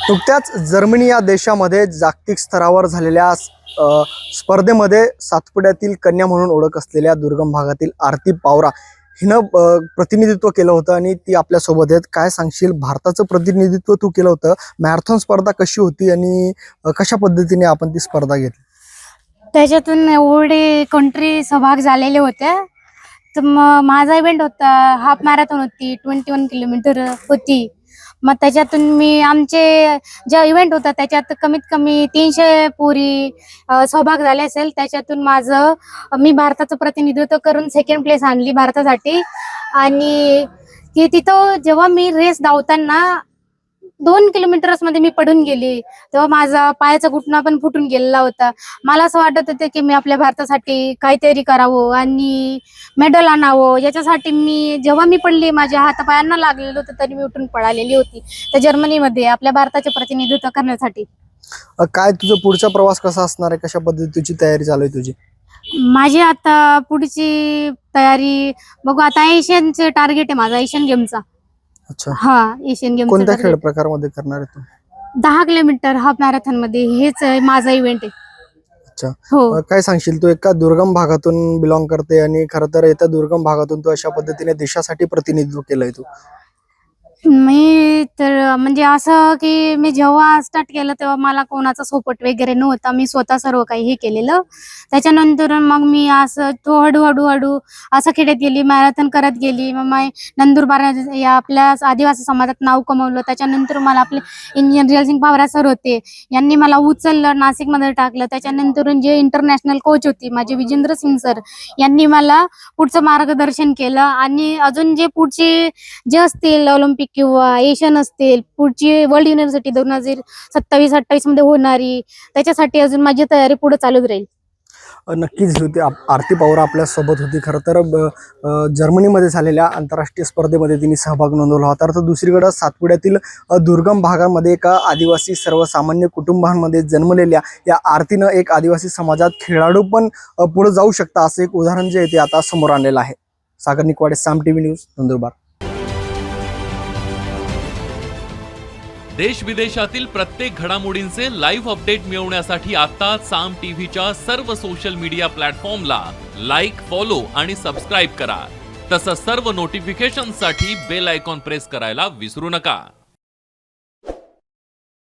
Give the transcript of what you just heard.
नुकत्याच जर्मनी या देशामध्ये जागतिक स्तरावर झालेल्या स्पर्धेमध्ये सातपुड्यातील कन्या म्हणून ओळख असलेल्या दुर्गम भागातील आरती पावरा हिनं प्रतिनिधित्व केलं होतं आणि ती आपल्यासोबत आहेत. काय सांगशील, भारताचं प्रतिनिधित्व तू केलं होतं, मॅरेथॉन स्पर्धा कशी होती आणि कशा पद्धतीने आपण ती स्पर्धा घेतली? त्याच्यातून एवढे कंट्री सहभाग झालेले होते. तर मग माझा इव्हेंट होता, हाफ मॅरेथॉन होती, 21 किलोमीटर होती. मग त्याच्यातून मी आमचे जे इव्हेंट होता त्याच्यात कमीत कमी 300 पोरी सहभाग झाले असेल. त्याच्यातून मी भारताचं प्रतिनिधित्व करून सेकंड प्लेस आणली भारतासाठी. आणि ती तिथं जेव्हा मी रेस धावताना 2 किलोमीटर्स मध्ये मी पडून गेली, तेव्हा माझा पायाचा घुटणा पण फुटून गेलेला होता. मला असं वाटत होतं की मी आपल्या भारतासाठी काहीतरी करावं आणि मेडल आणावं. याच्यासाठी जेव्हा मी पडली, माझ्या हातापायांना लागलेलं होतं, तरी मी उठून पळालेली होती त्या जर्मनीमध्ये आपल्या भारताचे प्रतिनिधित्व करण्यासाठी. काय तुझा पुढचा प्रवास कसा असणार आहे, कशा पद्धतीची तयारी चालू आहे तुझी? माझी आता पुढची तयारी बघू. आता एशियनचे टार्गेट आहे माझा, एशियन गेमचा. अच्छा, हा, एशियन गेम. कोणत्या खेळ प्रकारामध्ये करणार आहे तू? 10 किलोमीटर हाफ मॅरेथॉन मध्ये हेच माझा इव्हेंट आहे. अच्छा, हो. काय सांगशील, तू एका दुर्गम भागातून बिलॉंग करते आणि खरं तर एका दुर्गम भागातून तू अशा पद्धतीने देशासाठी प्रतिनिधित्व केलंय तू. मी तर म्हणजे असं की मी जेव्हा स्टार्ट केलं तेव्हा मला कोणाचा सपोर्ट वगैरे नव्हता. मी स्वतः सर्व काही हे केलेलं. त्याच्यानंतर मग मी असं तो हळूहळू असं खेळत गेली, मॅरेथॉन करत गेली. मग नंदुरबार या आपल्या आदिवासी समाजात नाव कमवलं. त्याच्यानंतर मला आपले इंजिनियर रियाल पावरा सर होते, यांनी मला उचललं, नाशिकमध्ये टाकलं. त्याच्यानंतर जे इंटरनॅशनल कोच होती माझे विजेंद्र सिंग सर, यांनी मला पुढचं मार्गदर्शन केलं. आणि अजून जे पुढचे जे असतील ऑलिम्पिक किंवा एशियन असतील, पुढची वर्ल्ड युनिव्हर्सिटी 2027-28 मध्ये होणारी, त्याच्यासाठी अजून माझी तयारी पुढे चालूच राहील. नक्कीच होती आरती पावरा आपल्या सोबत होती. खरं तर जर्मनीमध्ये झालेल्या आंतरराष्ट्रीय स्पर्धेमध्ये तिने सहभाग नोंदवला होता. तर दुसरीकडे सातपुड्यातील दुर्गम भागामध्ये एका आदिवासी सर्वसामान्य कुटुंबांमध्ये जन्मलेल्या या आरतीनं एक आदिवासी समाजात खेळाडू पण पुढे जाऊ शकता असं एक उदाहरण जे आहे ते आता समोर आणलेलं आहे. सागर निकवाडे, साम टीव्ही न्यूज, नंदुरबार. देश विदेशातील प्रत्येक घडामोडींचे लाईव्ह अपडेट मिळवण्यासाठी आता साम टीव्हीच्या सर्व सोशल मीडिया प्लॅटफॉर्मला लाईक, फॉलो आणि सबस्क्राईब करा. तसंच सर्व नोटिफिकेशनसाठी बेल आयकॉन प्रेस करायला विसरू नका.